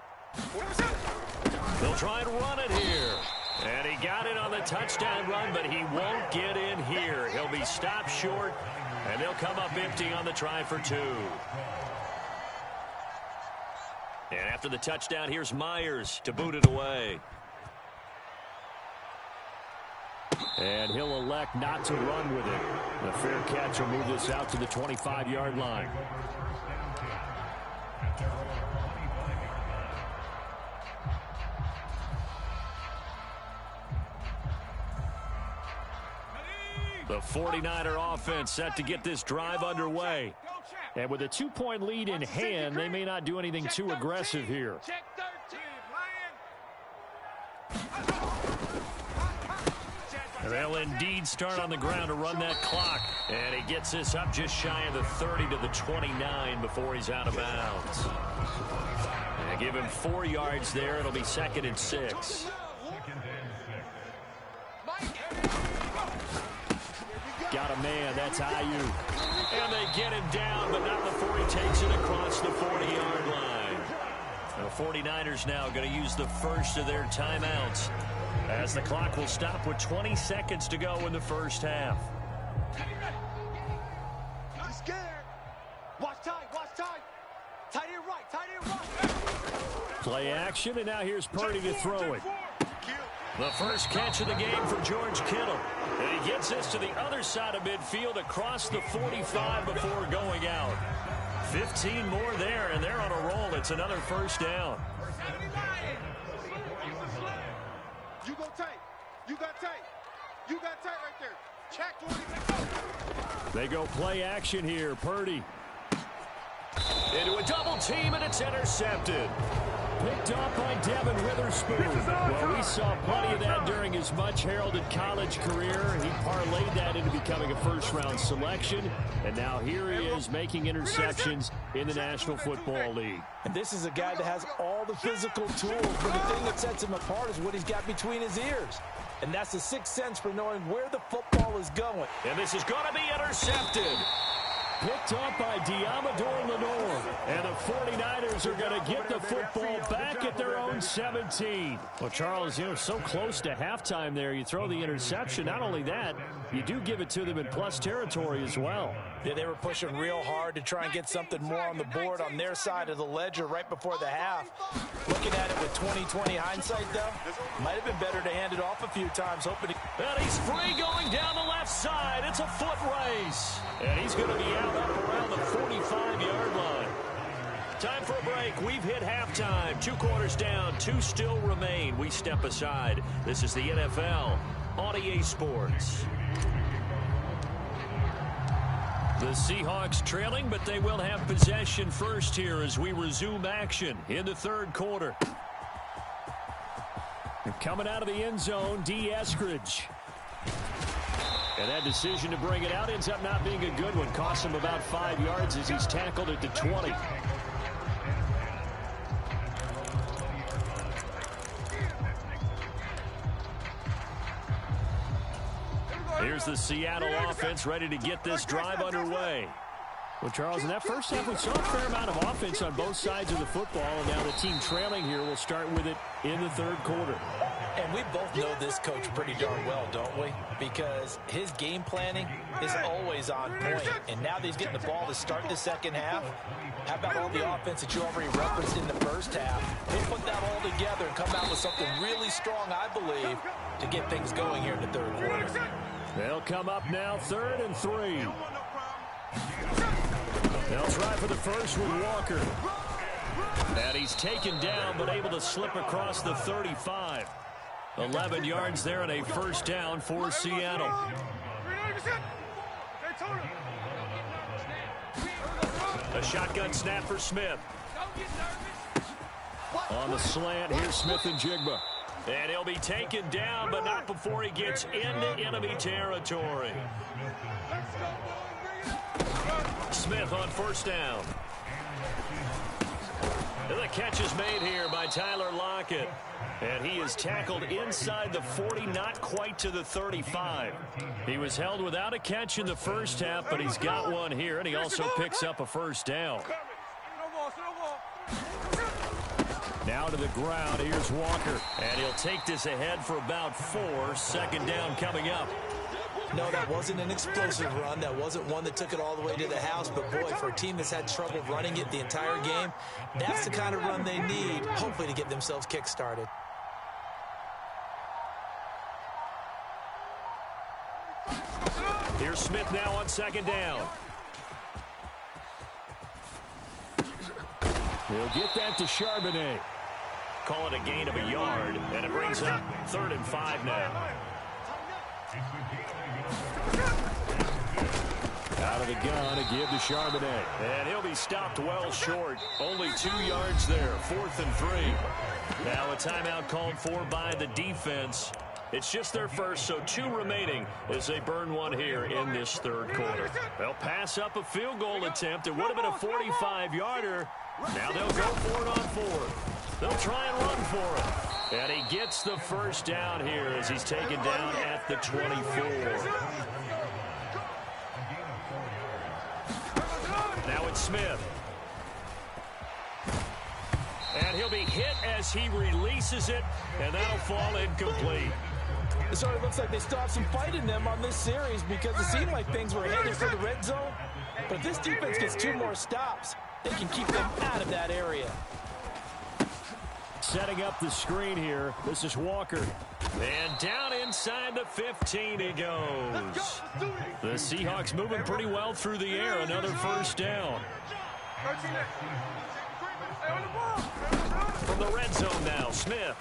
Speaker 1: They'll try and run it here. And he got it on the touchdown run, but he won't get in here. He'll be stopped short, and they'll come up empty on the try for 2. And after the touchdown, here's Myers to boot it away. And he'll elect not to run with it. The fair catch will move this out to the 25-yard line. The 49er offense set to get this drive underway. And with a 2-point lead in hand, they may not do anything too aggressive here. They'll indeed start on the ground to run that clock. And he gets this up just shy of the 30 to the 29 before he's out of bounds. And give him 4 yards there. It'll be 2nd and 6. Got a man. That's Ayuk. And they get him down, but not before he takes it across the 40-yard line. The 49ers now going to use the first of their timeouts, as the clock will stop with 20 seconds to go in the first half.
Speaker 5: He's scared. Watch tight, watch tight. Tight end right, tight end right.
Speaker 1: Play action, and now here's Purdy to throw it. The first catch of the game for George Kittle. And he gets this to the other side of midfield across the 45 before going out. 15 more there, and they're on a roll. It's another first down.
Speaker 2: You go tight. You got tight. You got tight right there. Check 20.
Speaker 1: They go play action here. Purdy. Into a double team, and it's intercepted. Picked off by Devin Witherspoon. Well, we saw plenty of that during his much-heralded college career. He parlayed that into becoming a first-round selection. And now here he is making interceptions in the National Football League.
Speaker 3: And this is a guy that has all the physical tools, but the thing that sets him apart is what he's got between his ears. And that's the sixth sense for knowing where the football is going.
Speaker 1: And this is going to be intercepted. Picked up by Diamador Lenore. And the 49ers are going to get the football back at their own 17. Well, Charles, so close to halftime there. You throw the interception. Not only that, you do give it to them in plus territory as well.
Speaker 3: Yeah, they were pushing real hard to try and get something more on the board on their side of the ledger right before the half. Looking at it with 20/20 hindsight, though, might have been better to hand it off a few times, hoping
Speaker 1: And he's free going down the left side. It's a foot race. And he's going to be out up around the 45-yard line. Time for a break. We've hit halftime. 2 quarters down. 2 still remain. We step aside. This is the NFL on EA Sports. The Seahawks trailing, but they will have possession first here as we resume action in the third quarter. And coming out of the end zone, D. Eskridge. And that decision to bring it out ends up not being a good one. Costs him about 5 yards as he's tackled at the 20. Here's the Seattle offense ready to get this drive underway. Well, Charles, in that first half, we saw a fair amount of offense on both sides of the football. And now the team trailing here will start with it in the third quarter.
Speaker 3: And we both know this coach pretty darn well, don't we? Because his game planning is always on point. And now that he's getting the ball to start the second half, how about all the offense that you already referenced in the first half? He'll put that all together and come out with something really strong, I believe, to get things going here in the third quarter.
Speaker 1: They'll come up now, 3rd and 3. They'll try for the first with Walker. And he's taken down, but able to slip across the 35. 11 yards there and a first down for Seattle. A shotgun snap for Smith. On the slant, here's Smith and Jigba. And he'll be taken down, but not before he gets into enemy territory. Smith on first down. And the catch is made here by Tyler Lockett. And he is tackled inside the 40, not quite to the 35. He was held without a catch in the first half, but he's got one here, and he also picks up a first down. Now to the ground, here's Walker. And he'll take this ahead for about 4. 2nd down coming up.
Speaker 3: No, that wasn't an explosive run. That wasn't one that took it all the way to the house. But, boy, for a team that's had trouble running it the entire game, that's the kind of run they need, hopefully, to get themselves kick-started.
Speaker 1: Here's Smith now on 2nd down. He'll get that to Charbonnet. Call it a gain of a yard, and it brings up 3rd and 5 now. Out of the gun to give to Charbonnet. And he'll be stopped well short. Only 2 yards there. 4th and 3. Now a timeout called for by the defense. It's just their first, so 2 remaining as they burn one here in this third quarter. They'll pass up a field goal attempt. It would have been a 45-yarder. Now they'll go for it on 4th. They'll try and run for it. And he gets the first down here as he's taken down at the 24. Now it's Smith. And he'll be hit as he releases it, and that'll fall incomplete.
Speaker 3: It sort of looks like they still have some fight in them on this series because it seemed like things were headed for the red zone. But if this defense gets 2 more stops, they can keep them out of that area.
Speaker 1: Setting up the screen here. This is Walker. And down inside the 15 he goes. The Seahawks moving pretty well through the air. Another first down. From the red zone now, Smith.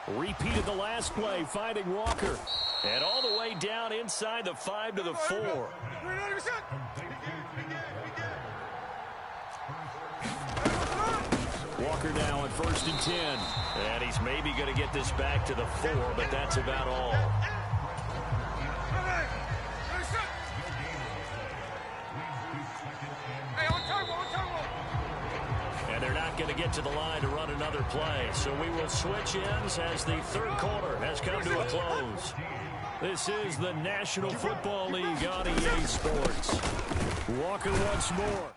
Speaker 1: Repeated the last play, finding Walker. And all the way down inside the 5 to the 4. Walker now on 1st and 10. And he's maybe going to get this back to the 4, but that's about all. And they're not going to get to the line to run another play. So we will switch ends as the third quarter has come to a close. This is the National Football League on EA Sports. Walker once more.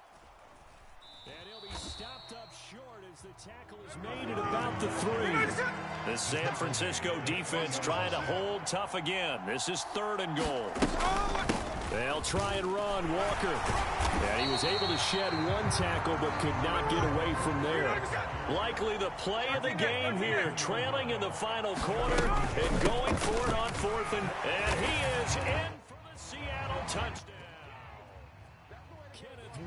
Speaker 1: And he'll be stopped up short as the tackle is made at about the 3. The San Francisco defense trying to hold tough again. This is 3rd and goal. They'll try and run Walker. And he was able to shed one tackle but could not get away from there. Likely the play of the game here. Trailing in the final quarter and going for it on 4th and he is in for the Seattle touchdown.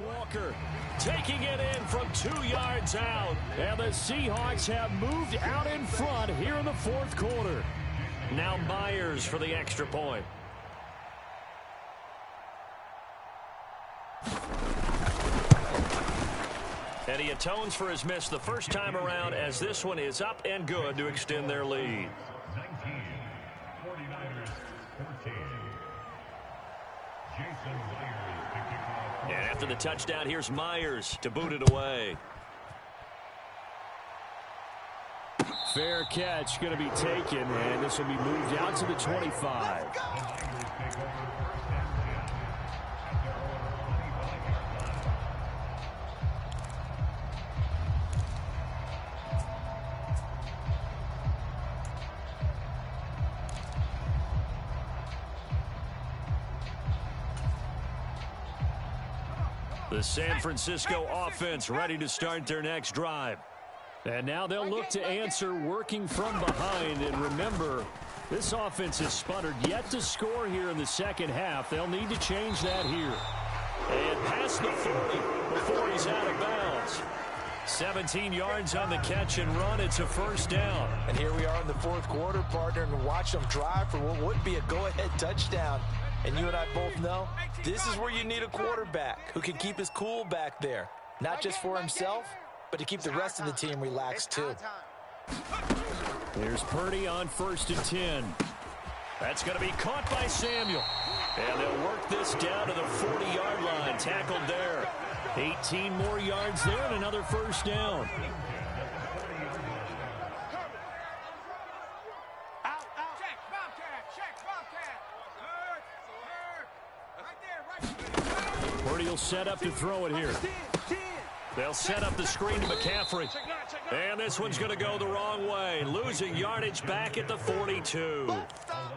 Speaker 1: Walker taking it in from 2 yards out. And the Seahawks have moved out in front here in the 4th quarter. Now Myers for the extra point. And he atones for his miss the first time around as this one is up and good to extend their lead.
Speaker 7: 49ers 14.
Speaker 1: And after the touchdown, here's Myers to boot it away. Fair catch going to be taken, and this will be moved out to the 25. The San Francisco offense ready to start their next drive. And now they'll look to answer working from behind. And remember, this offense has sputtered yet to score here in the second half. They'll need to change that here. And past the 40 before he's out of bounds. 17 yards on the catch and run. It's a first down.
Speaker 3: And here we are in the 4th quarter, partner, and watch them drive for what would be a go-ahead touchdown. And you and I both know this is where you need a quarterback who can keep his cool back there. Not just for himself, but to keep the rest of the team relaxed too.
Speaker 1: There's Purdy on 1st and 10. That's going to be caught by Samuel. And they'll work this down to the 40-yard line. Tackled there. 18 more yards there and another first down. Purdy will set up to throw it here. They'll set up the screen to McCaffrey. And this one's going to go the wrong way. Losing yardage back at the 42.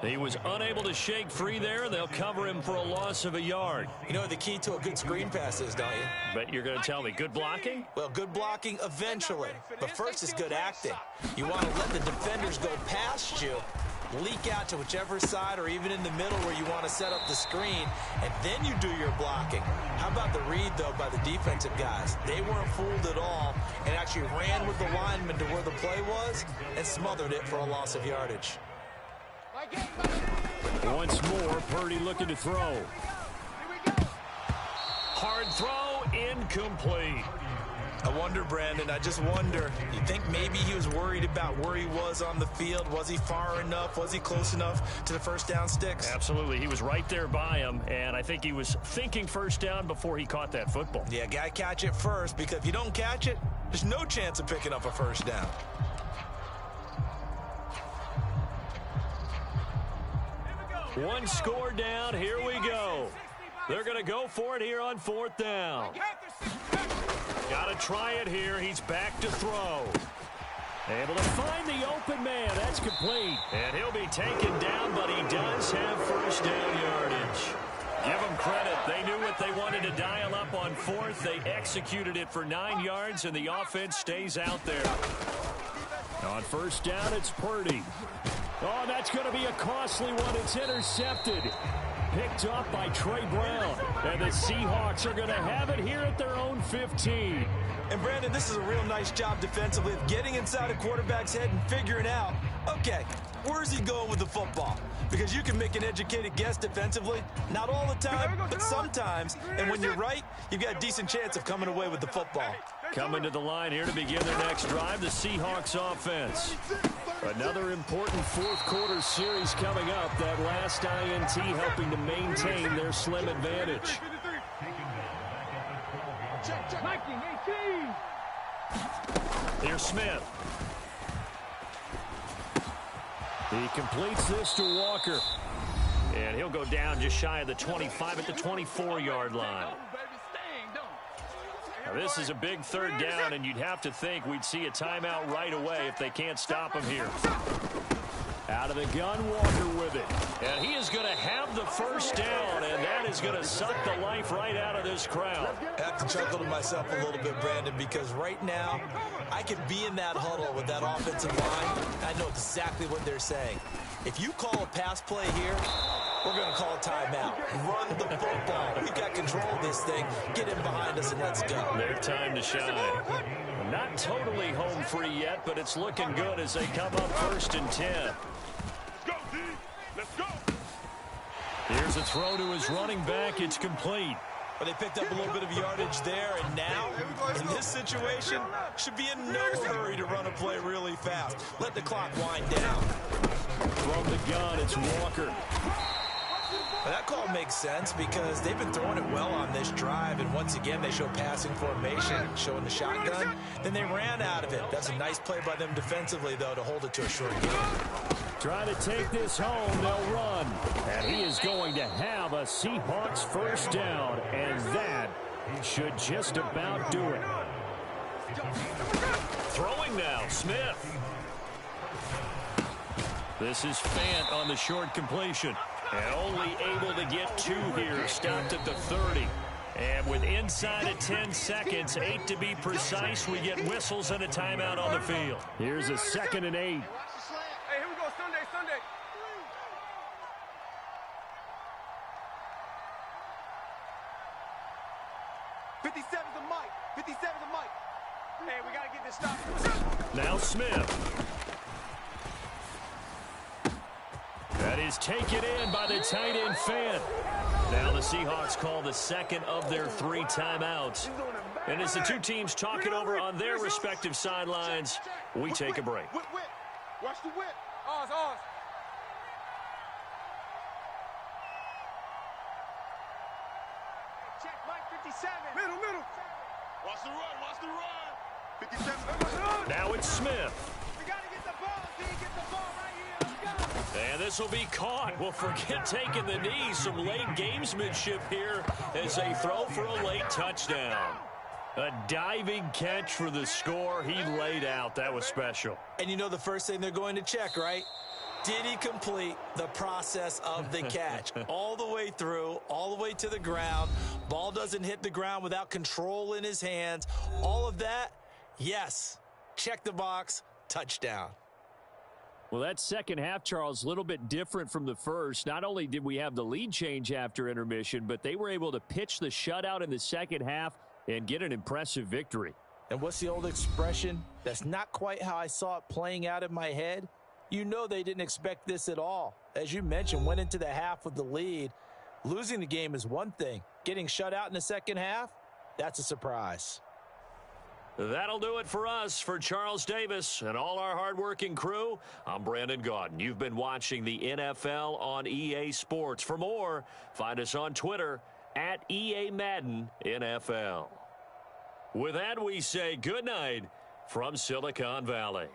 Speaker 1: He was unable to shake free there. They'll cover him for a loss of a yard.
Speaker 3: You know what the key to a good screen pass is, don't you?
Speaker 1: But you're going to tell me good blocking?
Speaker 3: Well, good blocking eventually. But first is good acting. You want to let the defenders go past you, leak out to whichever side or even in the middle where you want to set up the screen, and then you do your blocking. How about the read, though, by the defensive guys? They weren't fooled at all and actually ran with the lineman to where the play was and smothered it for a loss of yardage.
Speaker 1: Once more, Purdy looking to throw. Hard throw, incomplete.
Speaker 3: I wonder, Brandon, I just wonder, you think maybe he was worried about where he was on the field? Was he far enough? Was he close enough to the first down sticks?
Speaker 1: Absolutely. He was right there by him, and I think he was thinking first down before he caught that football.
Speaker 3: Yeah, got to catch it first, because if you don't catch it, there's no chance of picking up a first down.
Speaker 1: One score down. Here we go. They're going to go for it here on 4th down. Got to try it here. He's back to throw. Able to find the open man. That's complete. And he'll be taken down, but he does have first down yardage. Give them credit. They knew what they wanted to dial up on fourth. They executed it for 9 yards, and the offense stays out there. On first down, it's Purdy. Oh, that's going to be a costly one. It's intercepted. Picked up by Trey Brown. And the Seahawks are going to have it here at their own 15.
Speaker 3: And, Brandon, this is a real nice job defensively of getting inside a quarterback's head and figuring out, okay, where's he going with the football? Because you can make an educated guess defensively, not all the time, but sometimes. And when you're right, you've got a decent chance of coming away with the football.
Speaker 1: Coming to the line here to begin their next drive, the Seahawks offense. Another important fourth-quarter series coming up. That last INT helping to maintain their slim advantage. Here's Smith. He completes this to Walker. And he'll go down just shy of the 25 at the 24-yard line. Now, this is a big third down, and you'd have to think we'd see a timeout right away if they can't stop him here. Out of the gun, Walker with it. And he is going to have the first down, and that is going to suck the life right out of this crowd.
Speaker 3: I have to chuckle to myself a little bit, Brandon, because right now I could be in that huddle with that offensive line. I know exactly what they're saying. If you call a pass play here, we're going to call a timeout. Run the football. We've got control of this thing. Get in behind us and let's go.
Speaker 1: Their time to shine. Not totally home free yet, but it's looking good as they come up 1st and 10.
Speaker 2: Let's go, D. Let's go.
Speaker 1: Here's a throw to his running back. It's complete.
Speaker 3: But they picked up a little bit of yardage there, and now, in this situation, should be in no hurry to run a play really fast. Let the clock wind down.
Speaker 1: From the gun, it's Walker.
Speaker 3: Well, that call makes sense because they've been throwing it well on this drive, and once again, they show passing formation, showing the shotgun. Then they ran out of it. That's a nice play by them defensively, though, to hold it to a short game.
Speaker 1: Trying to take this home, they'll run. And he is going to have a Seahawks first down, and that should just about do it. Throwing now, Smith. This is Fant on the short completion. And only able to get 2 here, stopped at the 30. And with inside of 10 seconds, 8 to be precise, we get whistles and a timeout on the field. Here's a 2nd and 8.
Speaker 4: Hey, here we go, Sunday.
Speaker 5: 57's the mic. 57's the mic. Hey, we got to get this stopped.
Speaker 1: Now Smith. That is taken in by the tight end Fant. Now the Seahawks call the second of their 3 timeouts. And as the two teams talk it over on their respective sidelines, we take a break.
Speaker 2: Whip. Watch the whip.
Speaker 4: Ours.
Speaker 5: Check Mike 57.
Speaker 4: Middle.
Speaker 2: Watch the run. 57.
Speaker 1: Now it's Smith.
Speaker 5: We got to get the ball, D. Get the ball right here. Let's go.
Speaker 1: And this will be caught. Well, forget taking the knee. Some late gamesmanship here as they throw for a late touchdown. A diving catch for the score. He laid out. That was special.
Speaker 3: And you know the first thing they're going to check, right? Did he complete the process of the catch? All the way through, all the way to the ground. Ball doesn't hit the ground without control in his hands. All of that, yes. Check the box, touchdown.
Speaker 1: Well, that second half, Charles, a little bit different from the first. Not only did we have the lead change after intermission, but they were able to pitch the shutout in the second half and get an impressive victory.
Speaker 3: And what's the old expression? That's not quite how I saw it playing out in my head. You know they didn't expect this at all. As you mentioned, went into the half with the lead. Losing the game is one thing. Getting shut out in the second half, that's a surprise.
Speaker 1: That'll do it for us. For Charles Davis and all our hardworking crew, I'm Brandon Gaudin. You've been watching the NFL on EA Sports. For more, find us on Twitter at EA Madden NFL. With that, we say good night from Silicon Valley.